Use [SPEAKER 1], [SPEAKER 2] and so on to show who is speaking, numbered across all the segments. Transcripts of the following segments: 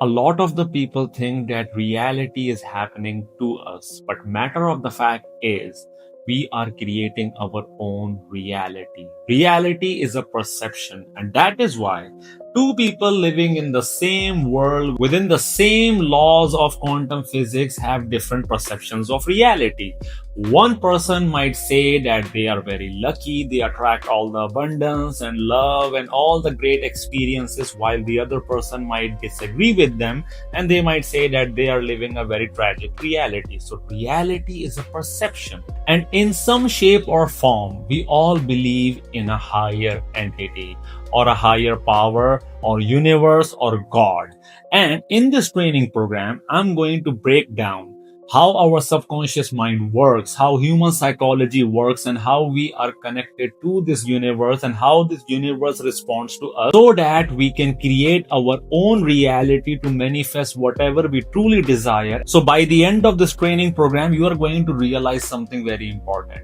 [SPEAKER 1] A lot of the people think that reality is happening to us, but matter of the fact is we are creating our own reality. Reality is a perception, and that is why two people living in the same world within the same laws of quantum physics have different perceptions of reality. One person might say that they are very lucky, they attract all the abundance and love and all the great experiences, while the other person might disagree with them and they might say that they are living a very tragic reality. So, reality is a perception, and in some shape or form, we all believe in a higher entity or a higher power or universe or God. And in this training program, I'm going to break down how our subconscious mind works, how human psychology works, and how we are connected to this universe and how this universe responds to us so that we can create our own reality to manifest whatever we truly desire. So by the end of this training program, you are going to realize something very important.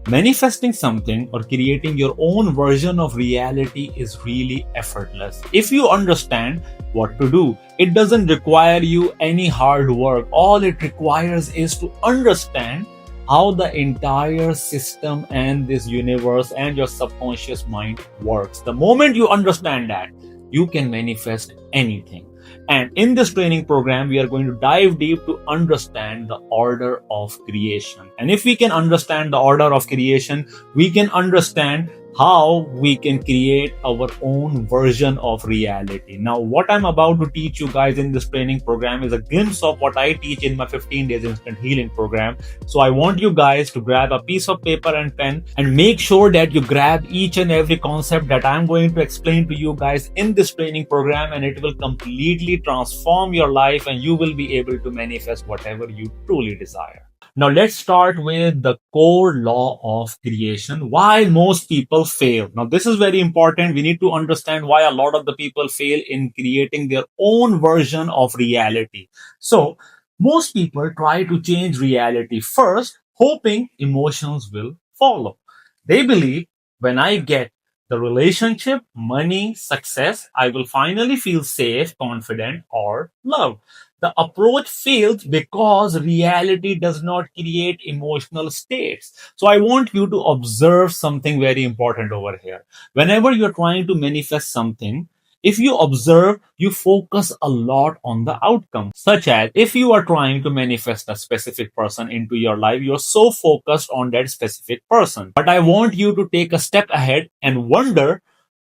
[SPEAKER 1] Manifesting something or creating your own version of reality is really effortless. If you understand what to do, it doesn't require you any hard work. All it requires is to understand how the entire system and this universe and your subconscious mind works. The moment you understand that, you can manifest anything. And in this training program, we are going to dive deep to understand the order of creation. And if we can understand the order of creation, we can understand how we can create our own version of reality. Now, what I'm about to teach you guys in this training program is a glimpse of what I teach in my 15 days instant healing program. So I want you guys to grab a piece of paper and pen and make sure that you grab each and every concept that I'm going to explain to you guys in this training program, and it will completely transform your life and you will be able to manifest whatever you truly desire. Now let's start with the core law of creation. Why most people fail. Now this is very important. We need to understand why a lot of the people fail in creating their own version of reality. So most people try to change reality first, hoping emotions will follow. They believe when I get the relationship, money, success, I will finally feel safe, confident, or loved. The approach fails because reality does not create emotional states. So I want you to observe something very important over here. Whenever you're trying to manifest something, if you observe, you focus a lot on the outcome. Such as if you are trying to manifest a specific person into your life, you're so focused on that specific person. But I want you to take a step ahead and wonder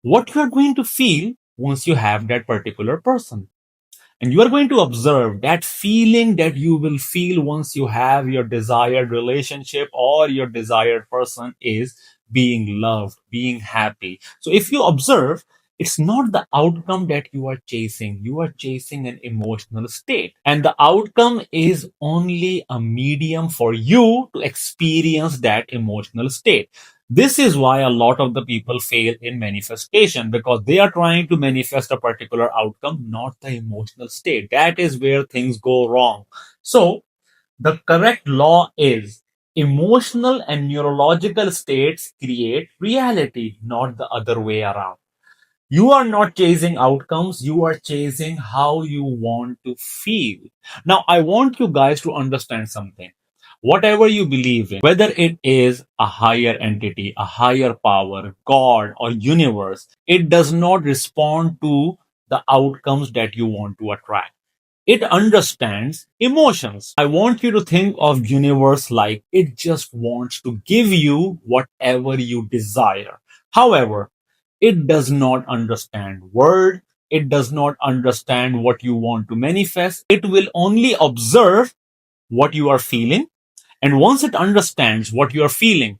[SPEAKER 1] what you're going to feel once you have that particular person. And you are going to observe that feeling that you will feel once you have your desired relationship or your desired person is being loved, being happy. So if you observe, it's not the outcome that you are chasing. You are chasing an emotional state. And the outcome is only a medium for you to experience that emotional state. This is why a lot of the people fail in manifestation, because they are trying to manifest a particular outcome, not the emotional state. That is where things go wrong. So, the correct law is emotional and neurological states create reality, not the other way around. You are not chasing outcomes, you are chasing how you want to feel. Now, I want you guys to understand something. Whatever you believe in, whether it is a higher entity, a higher power, God, or universe, it does not respond to the outcomes that you want to attract. It understands emotions. I want you to think of universe like it just wants to give you whatever you desire. However, it does not understand word. It does not understand what you want to manifest. It will only observe what you are feeling. And once it understands what you are feeling,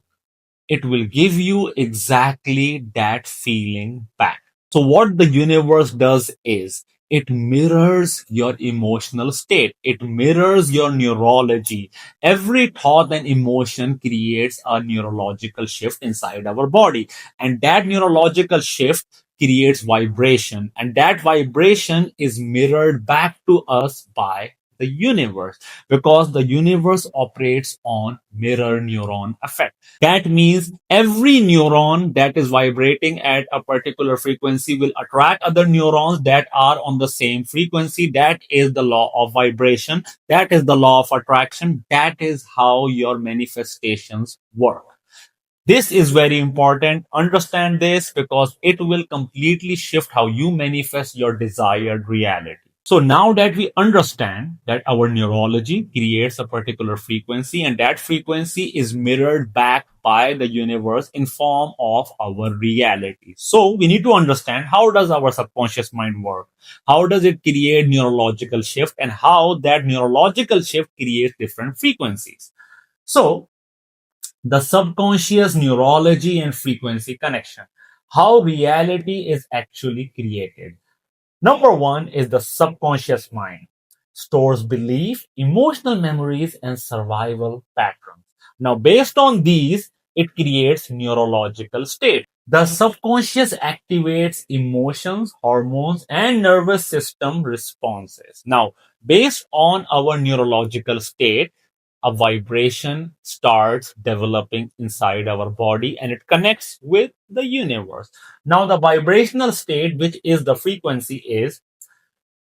[SPEAKER 1] it will give you exactly that feeling back. So what the universe does is it mirrors your emotional state. It mirrors your neurology. Every thought and emotion creates a neurological shift inside our body. And that neurological shift creates vibration. And that vibration is mirrored back to us by the universe, because the universe operates on mirror neuron effect. That means every neuron that is vibrating at a particular frequency will attract other neurons that are on the same frequency. That is the law of vibration. That is the law of attraction. That is how your manifestations work. This is very important. Understand this because it will completely shift how you manifest your desired reality. So now that we understand that our neurology creates a particular frequency and that frequency is mirrored back by the universe in form of our reality. So we need to understand how does our subconscious mind work? How does it create neurological shift and how that neurological shift creates different frequencies? So the subconscious neurology and frequency connection, how reality is actually created. Number one is the subconscious mind, stores belief, emotional memories, and survival patterns. Now, based on these, it creates neurological state. The subconscious activates emotions, hormones, and nervous system responses. Now, based on our neurological state, a vibration starts developing inside our body and it connects with the universe. Now, the vibrational state, which is the frequency, is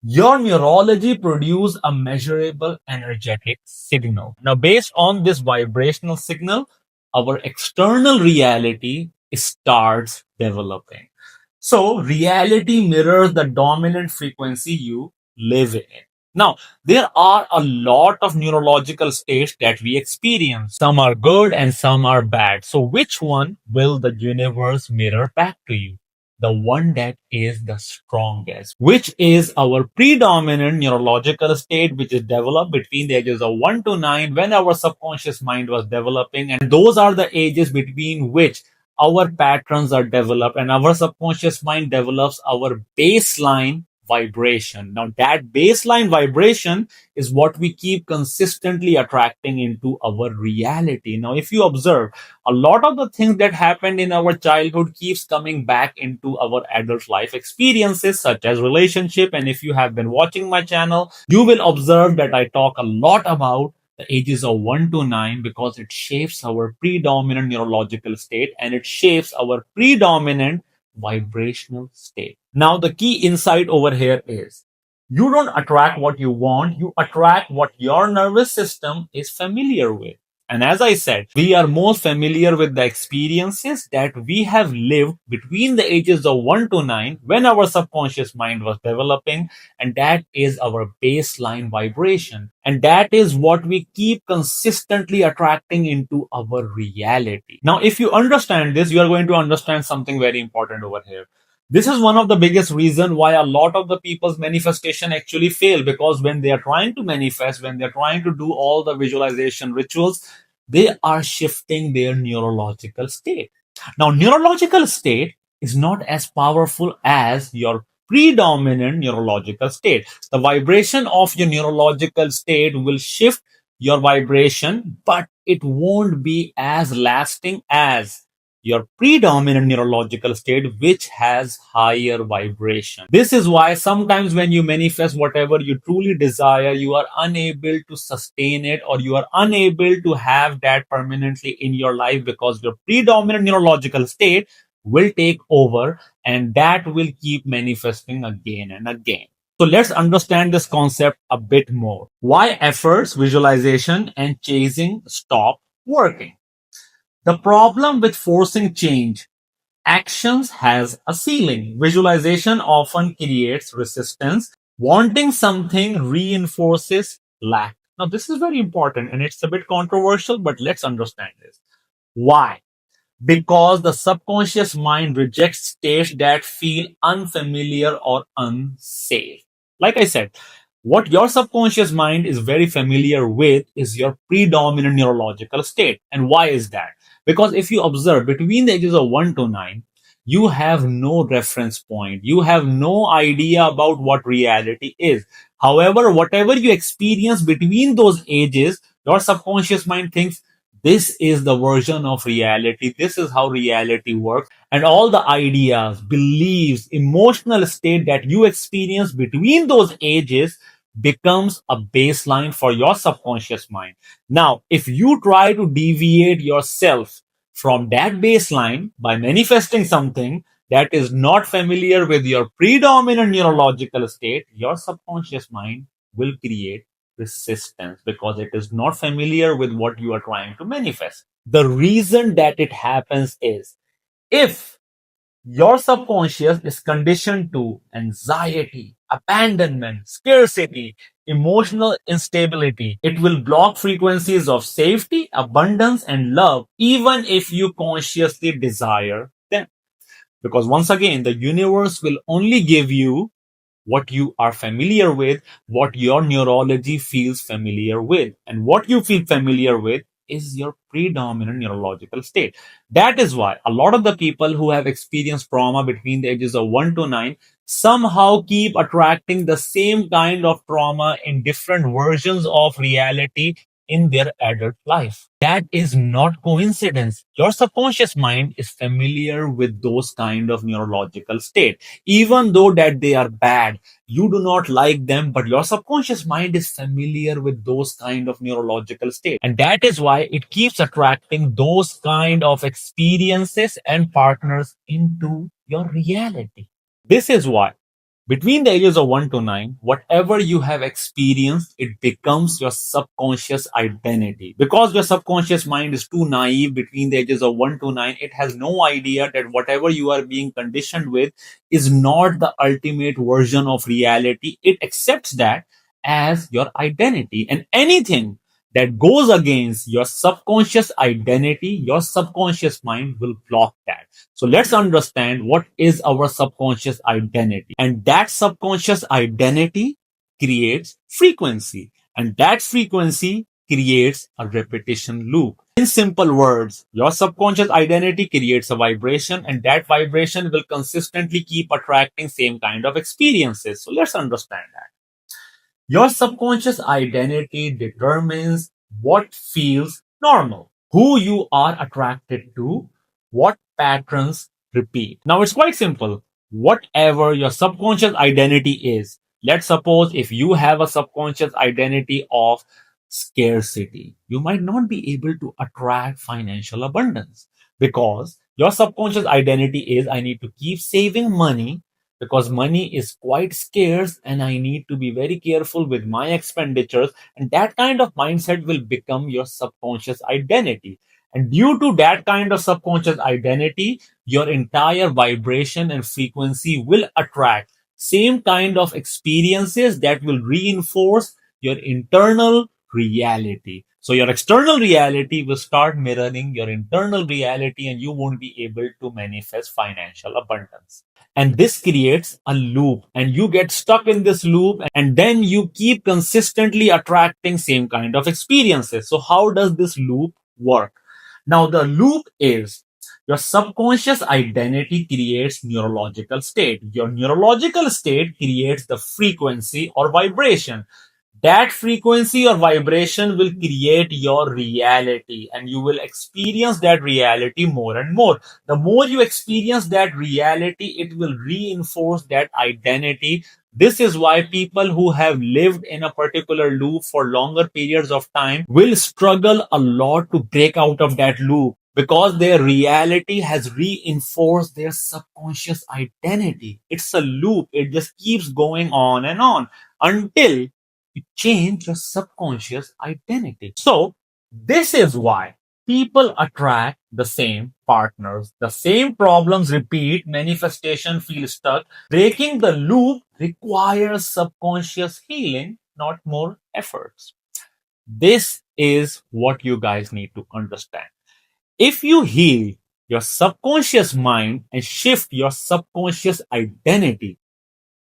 [SPEAKER 1] your neurology produce a measurable energetic signal. Now, based on this vibrational signal, our external reality starts developing. So, reality mirrors the dominant frequency you live in. Now, there are a lot of neurological states that we experience. Some are good and some are bad. So, which one will the universe mirror back to you? The one that is the strongest, which is our predominant neurological state, which is developed between the ages of 1 to 9 when our subconscious mind was developing. And those are the ages between which our patterns are developed and our subconscious mind develops our baseline vibration. Now, that baseline vibration is what we keep consistently attracting into our reality. Now, if you observe, a lot of the things that happened in our childhood keeps coming back into our adult life experiences, such as relationship. And if you have been watching my channel, you will observe that I talk a lot about the ages of 1 to 9 because it shapes our predominant neurological state and it shapes our predominant vibrational state. Now, the key insight over here is you don't attract what you want, you attract what your nervous system is familiar with. And as I said, we are most familiar with the experiences that we have lived between the ages of 1 to 9 when our subconscious mind was developing. And that is our baseline vibration. And that is what we keep consistently attracting into our reality. Now, if you understand this, you are going to understand something very important over here. This is one of the biggest reason why a lot of the people's manifestation actually fail, because when they are trying to manifest, when they're trying to do all the visualization rituals, they are shifting their neurological state. Now, neurological state is not as powerful as your predominant neurological state. The vibration of your neurological state will shift your vibration, but it won't be as lasting as your predominant neurological state, which has higher vibration. This is why sometimes when you manifest whatever you truly desire, you are unable to sustain it or you are unable to have that permanently in your life because your predominant neurological state will take over and that will keep manifesting again and again. So let's understand this concept a bit more. Why efforts, visualization, and chasing stop working? The problem with forcing change, actions has a ceiling. Visualization often creates resistance. Wanting something reinforces lack. Now, this is very important and it's a bit controversial, but let's understand this. Why? Because the subconscious mind rejects states that feel unfamiliar or unsafe. Like I said, what your subconscious mind is very familiar with is your predominant neurological state. And why is that? Because if you observe between the ages of 1 to 9, you have no reference point. You have no idea about what reality is. However, whatever you experience between those ages, your subconscious mind thinks this is the version of reality. This is how reality works. And all the ideas, beliefs, emotional state that you experience between those ages becomes a baseline for your subconscious mind. Now, if you try to deviate yourself from that baseline by manifesting something that is not familiar with your predominant neurological state, your subconscious mind will create resistance because it is not familiar with what you are trying to manifest. The reason that it happens is if your subconscious is conditioned to anxiety, abandonment, scarcity, emotional instability. It will block frequencies of safety, abundance, and love, even if you consciously desire them. Because once again, the universe will only give you what you are familiar with, what your neurology feels familiar with. And what you feel familiar with is your predominant neurological state. That is why a lot of the people who have experienced trauma between the ages of 1 to 9 somehow keep attracting the same kind of trauma in different versions of reality in their adult life. That is not coincidence. Your subconscious mind is familiar with those kind of neurological state. Even though that they are bad, you do not like them, but your subconscious mind is familiar with those kind of neurological state. And that is why it keeps attracting those kind of experiences and partners into your reality. This is why between the ages of 1 to 9, whatever you have experienced, it becomes your subconscious identity. Because your subconscious mind is too naive between the ages of 1 to 9, it has no idea that whatever you are being conditioned with is not the ultimate version of reality. It accepts that as your identity. And anything that goes against your subconscious identity, your subconscious mind will block that. So let's understand what is our subconscious identity. And that subconscious identity creates frequency. And that frequency creates a repetition loop. In simple words, your subconscious identity creates a vibration and that vibration will consistently keep attracting same kind of experiences. So let's understand that. Your subconscious identity determines what feels normal, who you are attracted to, what patterns repeat. Now it's quite simple. Whatever your subconscious identity is, let's suppose if you have a subconscious identity of scarcity, you might not be able to attract financial abundance because your subconscious identity is I need to keep saving money because money is quite scarce and I need to be very careful with my expenditures. And that kind of mindset will become your subconscious identity. And due to that kind of subconscious identity, your entire vibration and frequency will attract same kind of experiences that will reinforce your internal reality. So your external reality will start mirroring your internal reality and you won't be able to manifest financial abundance. And this creates a loop and you get stuck in this loop and then you keep consistently attracting same kind of experiences. So how does this loop work? Now the loop is your subconscious identity creates neurological state. Your neurological state creates the frequency or vibration. That frequency or vibration will create your reality and you will experience that reality more and more. The more you experience that reality, it will reinforce that identity. This is why people who have lived in a particular loop for longer periods of time will struggle a lot to break out of that loop because their reality has reinforced their subconscious identity. It's a loop. It just keeps going on until you change your subconscious identity. So, this is why people attract the same partners, the same problems repeat, manifestation feels stuck. Breaking the loop requires subconscious healing, not more efforts. This is what you guys need to understand. If you heal your subconscious mind and shift your subconscious identity,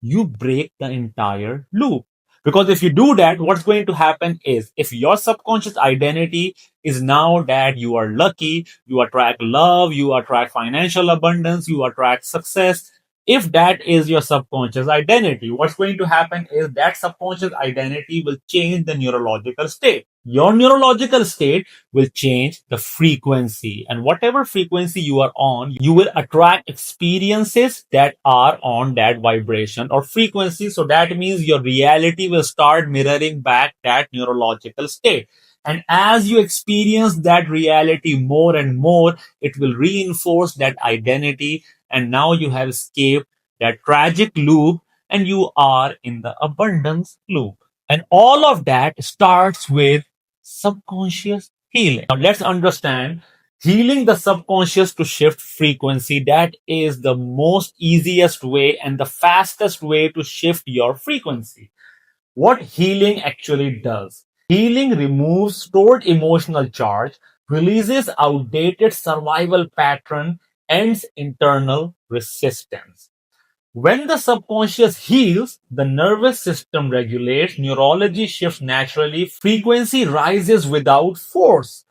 [SPEAKER 1] you break the entire loop. Because if you do that, what's going to happen is if your subconscious identity is now that you are lucky, you attract love, you attract financial abundance, you attract success, If that is your subconscious identity, what's going to happen is that subconscious identity will change the neurological state. Your neurological state will change the frequency, and whatever frequency you are on, you will attract experiences that are on that vibration or frequency. So that means your reality will start mirroring back that neurological state. And as you experience that reality more and more, it will reinforce that identity, and now you have escaped that tragic loop and you are in the abundance loop. And all of that starts with subconscious healing. Now let's understand healing the subconscious to shift frequency. That is the most easiest way and the fastest way to shift your frequency. What healing actually does. Healing removes stored emotional charge, releases outdated survival pattern, ends internal resistance. When the subconscious heals, the nervous system regulates, neurology shifts naturally, frequency rises without force.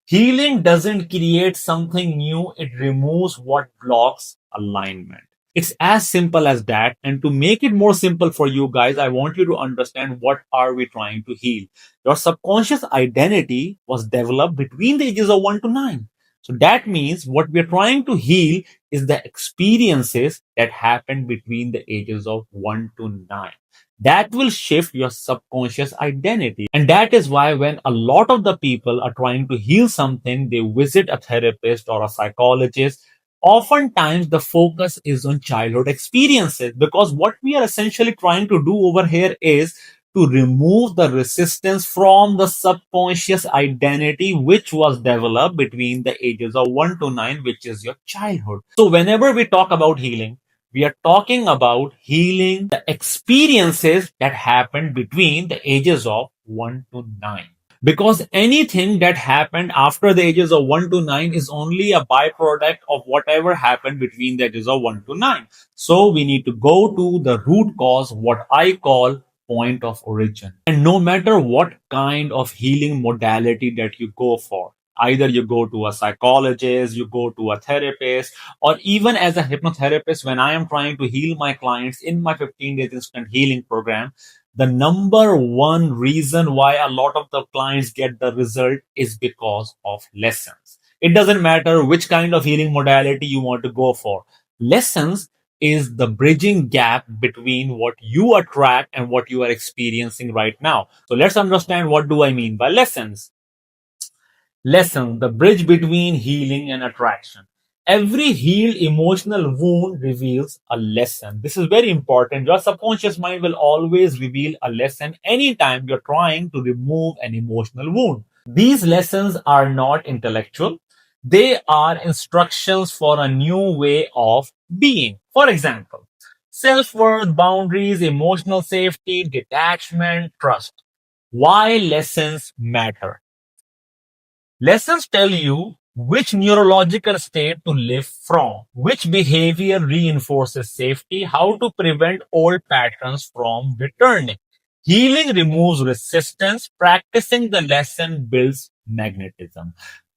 [SPEAKER 1] Healing doesn't create something new, it removes what blocks alignment. It's as simple as that. And to make it more simple for you guys, I want you to understand what are we trying to heal. Your subconscious identity was developed between the ages of 1 to 9. So that means what we're trying to heal is the experiences that happened between the ages of 1 to 9. That will shift your subconscious identity. And that is why when a lot of the people are trying to heal something, they visit a therapist or a psychologist. Oftentimes the focus is on childhood experiences, because what we are essentially trying to do over here is to remove the resistance from the subconscious identity which was developed between the ages of 1 to 9, which is your childhood. So whenever we talk about healing, we are talking about healing the experiences that happened between the ages of 1 to 9. Because anything that happened after the ages of 1 to 9 is only a byproduct of whatever happened between the ages of 1 to 9. So we need to go to the root cause, what I call point of origin. And no matter what kind of healing modality that you go for, either you go to a psychologist, you go to a therapist, or even as a hypnotherapist, when I am trying to heal my clients in my 15 days instant healing program, the number one reason why a lot of the clients get the result is because of lessons. It doesn't matter which kind of healing modality you want to go for. Lessons is the bridging gap between what you attract and what you are experiencing right now. So let's understand, what do I mean by lessons? Lesson, the bridge between healing and attraction. Every healed emotional wound reveals a lesson. This is very important. Your subconscious mind will always reveal a lesson anytime you're trying to remove an emotional wound. These lessons are not intellectual. They are instructions for a new way of being. For example, self-worth, boundaries, emotional safety, detachment, trust. Why lessons matter? Lessons tell you which neurological state to live from, which behavior reinforces safety, how to prevent old patterns from returning. Healing removes resistance, practicing the lesson builds magnetism.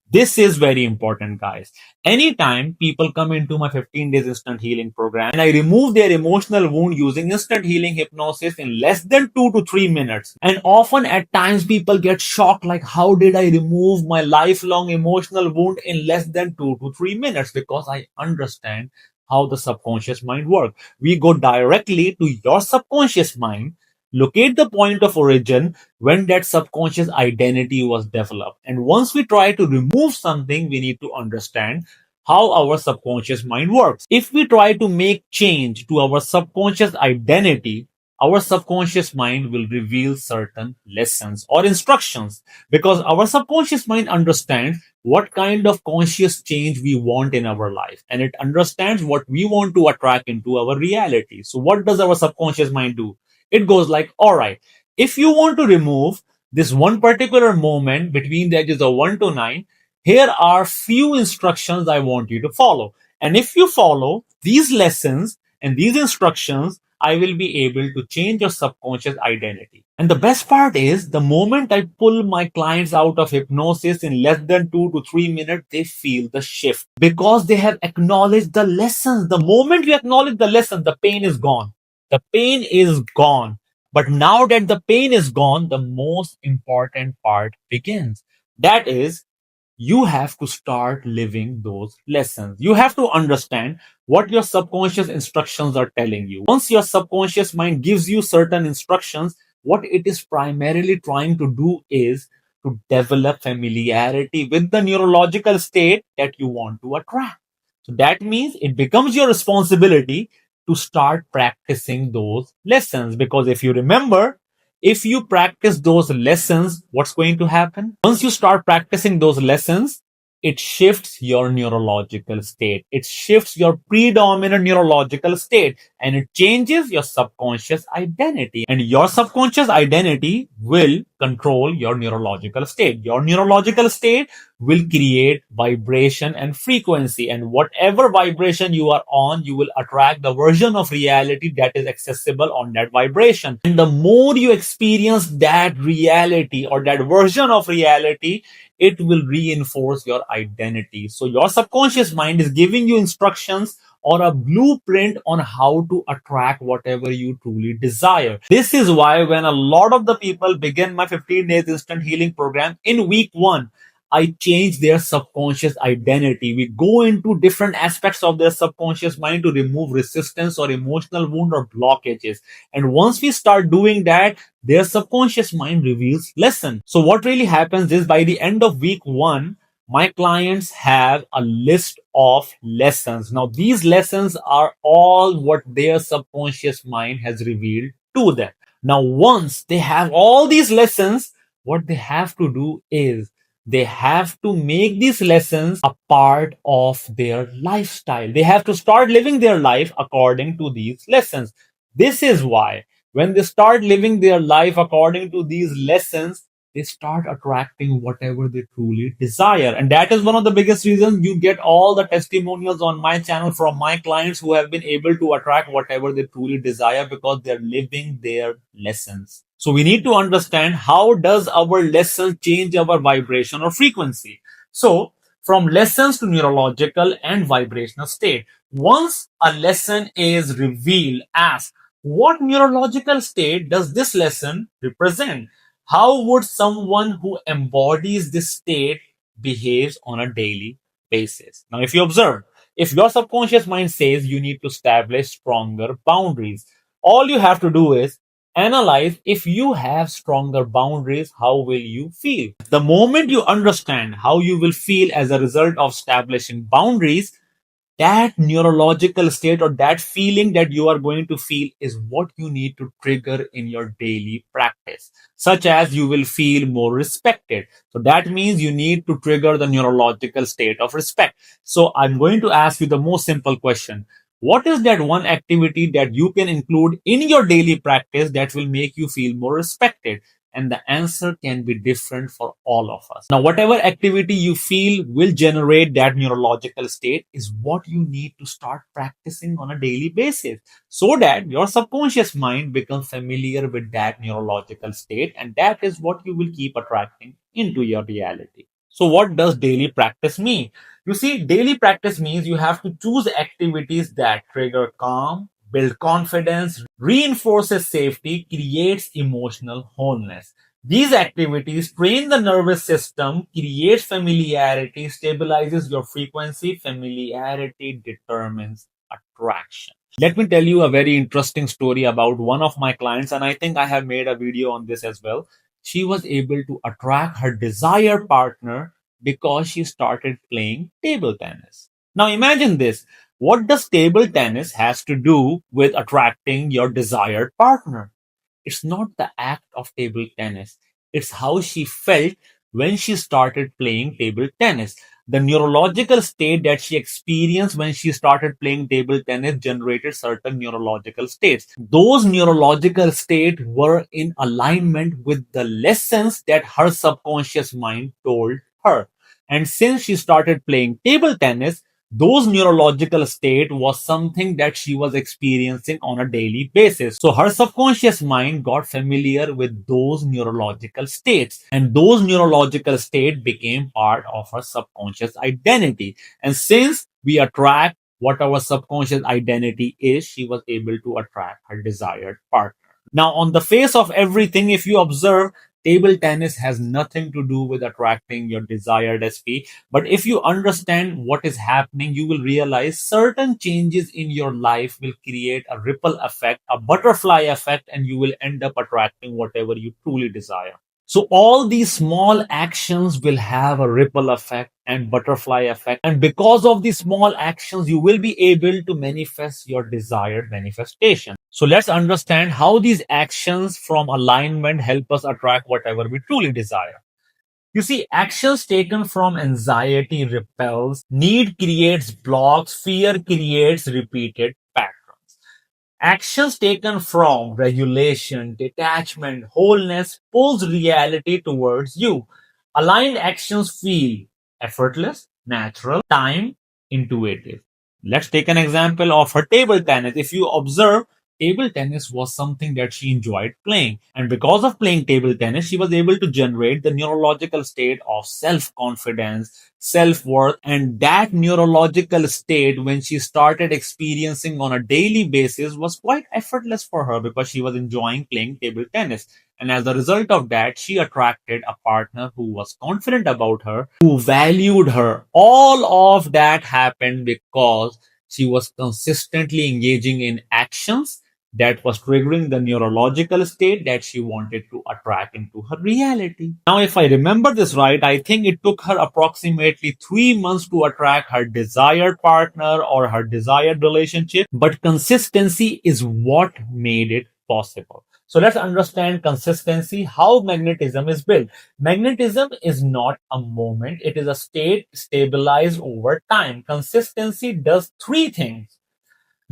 [SPEAKER 1] This is very important, guys. Anytime people come into my 15 days instant healing program and I remove their emotional wound using instant healing hypnosis in less than 2 to 3 minutes. And often at times people get shocked, like, how did I remove my lifelong emotional wound in less than 2 to 3 minutes? Because I understand how the subconscious mind works. We go directly to your subconscious mind, locate the point of origin when that subconscious identity was developed. And once we try to remove something, we need to understand how our subconscious mind works. If we try to make change to our subconscious identity, our subconscious mind will reveal certain lessons or instructions, because our subconscious mind understands what kind of conscious change we want in our life, and it understands what we want to attract into our reality. So what does our subconscious mind do? It goes like, all right, if you want to remove this one particular moment between the ages of 1 to 9, here are few instructions I want you to follow. And if you follow these lessons And these instructions, I will be able to change your subconscious identity. And the best part is the moment I pull my clients out of hypnosis in less than 2 to 3 minutes, they feel the shift because they have acknowledged the lessons. The moment you acknowledge the lesson, the pain is gone. The pain is gone. But now that the pain is gone, the most important part begins. That is, you have to start living those lessons. You have to understand what your subconscious instructions are telling you. Once your subconscious mind gives you certain instructions, what it is primarily trying to do is to develop familiarity with the neurological state that you want to attract. So that means it becomes your responsibility to start practicing those lessons. Because if you remember, if you practice those lessons, what's going to happen? Once you start practicing those lessons, it shifts your neurological state. It shifts your predominant neurological state and it changes your subconscious identity. And your subconscious identity will control your neurological state. Your neurological state will create vibration and frequency. And whatever vibration you are on, you will attract the version of reality that is accessible on that vibration. And the more you experience that reality or that version of reality, it will reinforce your identity. So your subconscious mind is giving you instructions or a blueprint on how to attract whatever you truly desire. This is why when a lot of the people begin my 15 days instant healing program, in week 1, I change their subconscious identity. We go into different aspects of their subconscious mind to remove resistance or emotional wound or blockages. And once we start doing that, their subconscious mind reveals lesson. So what really happens is by the end of week 1, my clients have a list of lessons. Now, these lessons are all what their subconscious mind has revealed to them. Now, once they have all these lessons, what they have to do is they have to make these lessons a part of their lifestyle. They have to start living their life according to these lessons. This is why when they start living their life according to these lessons, they start attracting whatever they truly desire. And that is one of the biggest reasons you get all the testimonials on my channel from my clients who have been able to attract whatever they truly desire because they're living their lessons. So we need to understand how does our lesson change our vibration or frequency. So from lessons to neurological and vibrational state. Once a lesson is revealed, ask, what neurological state does this lesson represent? How would someone who embodies this state behaves on a daily basis? Now, if you observe, if your subconscious mind says you need to establish stronger boundaries, all you have to do is analyze if you have stronger boundaries, how will you feel? The moment you understand how you will feel as a result of establishing boundaries, that neurological state or that feeling that you are going to feel is what you need to trigger in your daily practice, such as you will feel more respected. So that means you need to trigger the neurological state of respect. So I'm going to ask you the most simple question. What is that one activity that you can include in your daily practice that will make you feel more respected? And the answer can be different for all of us. Now, whatever activity you feel will generate that neurological state is what you need to start practicing on a daily basis so that your subconscious mind becomes familiar with that neurological state. And that is what you will keep attracting into your reality. So what does daily practice mean? You see, daily practice means you have to choose activities that trigger calm, build confidence, reinforces safety, creates emotional wholeness. These activities train the nervous system, creates familiarity, stabilizes your frequency. Familiarity determines attraction. Let me tell you a very interesting story about one of my clients, and I think I have made a video on this as well. She was able to attract her desired partner because she started playing table tennis. Now imagine this. What does table tennis has to do with attracting your desired partner? It's not the act of table tennis. It's how she felt when she started playing table tennis. The neurological state that she experienced when she started playing table tennis generated certain neurological states. Those neurological states were in alignment with the lessons that her subconscious mind told her. And since she started playing table tennis, those neurological state was something that she was experiencing on a daily basis. So her subconscious mind got familiar with those neurological states, and those neurological state became part of her subconscious identity. And since we attract what our subconscious identity is, she was able to attract her desired partner. Now, on the face of everything, if you observe, table tennis has nothing to do with attracting your desired SP. But if you understand what is happening, you will realize certain changes in your life will create a ripple effect, a butterfly effect, and you will end up attracting whatever you truly desire. So all these small actions will have a ripple effect and butterfly effect. And because of these small actions, you will be able to manifest your desired manifestation. So let's understand how these actions from alignment help us attract whatever we truly desire. You see, actions taken from anxiety repels, need creates blocks, fear creates repeated patterns. Actions taken from regulation, detachment, wholeness pulls reality towards you. Aligned actions feel effortless, natural, time, intuitive. Let's take an example of her table tennis. If you observe, table tennis was something that she enjoyed playing. And because of playing table tennis, she was able to generate the neurological state of self confidence, self worth. And that neurological state, when she started experiencing on a daily basis, was quite effortless for her because she was enjoying playing table tennis. And as a result of that, she attracted a partner who was confident about her, who valued her. All of that happened because she was consistently engaging in actions that was triggering the neurological state that she wanted to attract into her reality. Now, if I remember this right, I think it took her approximately 3 months to attract her desired partner or her desired relationship, but consistency is what made it possible. So let's understand consistency, how magnetism is built. Magnetism is not a moment, it is a state stabilized over time. Consistency does three things: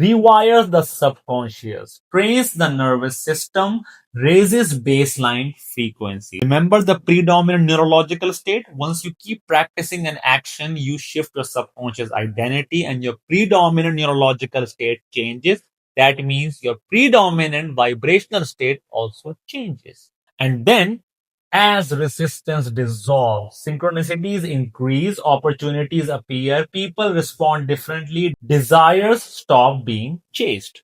[SPEAKER 1] rewires the subconscious, trains the nervous system, raises baseline frequency. Remember the predominant neurological state? Once you keep practicing an action, you shift your subconscious identity and your predominant neurological state changes. That means your predominant vibrational state also changes. And then as resistance dissolves, synchronicities increase, opportunities appear, people respond differently, desires stop being chased.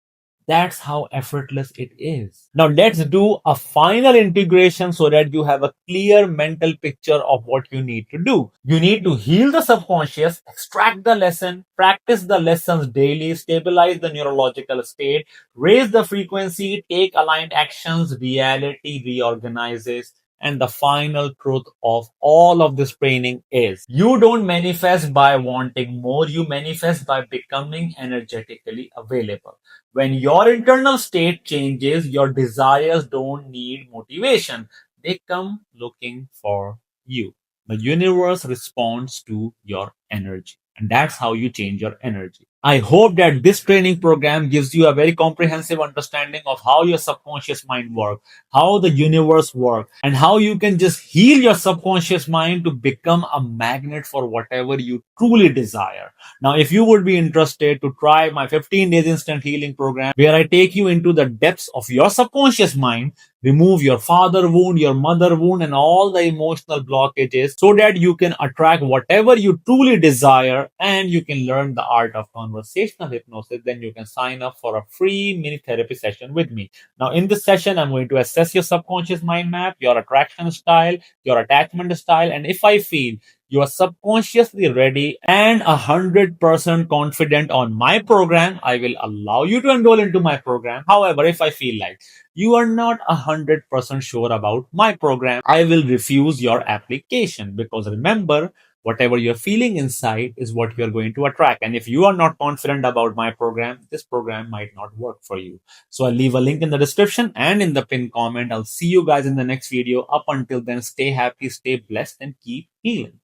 [SPEAKER 1] That's how effortless it is. Now let's do a final integration so that you have a clear mental picture of what you need to do. You need to heal the subconscious, extract the lesson, practice the lessons daily, stabilize the neurological state, raise the frequency, take aligned actions, reality reorganizes. And the final truth of all of this training is you don't manifest by wanting more, you manifest by becoming energetically available. When your internal state changes, your desires don't need motivation, they come looking for you. The universe responds to your energy, and that's how you change your energy. I hope that this training program gives you a very comprehensive understanding of how your subconscious mind works, how the universe works, and how you can just heal your subconscious mind to become a magnet for whatever you truly desire. Now, if you would be interested to try my 15 days instant healing program, where I take you into the depths of your subconscious mind, remove your father wound, your mother wound, and all the emotional blockages so that you can attract whatever you truly desire and you can learn the art of conversational hypnosis, then you can sign up for a free mini therapy session with me. Now, in this session, I'm going to assess your subconscious mind map, your attraction style, your attachment style, and if I feel you are subconsciously ready and 100% confident on my program, I will allow you to enroll into my program. However, if I feel like you are not 100% sure about my program, I will refuse your application because remember, whatever you're feeling inside is what you're going to attract. And if you are not confident about my program, this program might not work for you. So I'll leave a link in the description and in the pinned comment. I'll see you guys in the next video. Up until then, stay happy, stay blessed, and keep healing.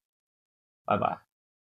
[SPEAKER 1] Bye bye.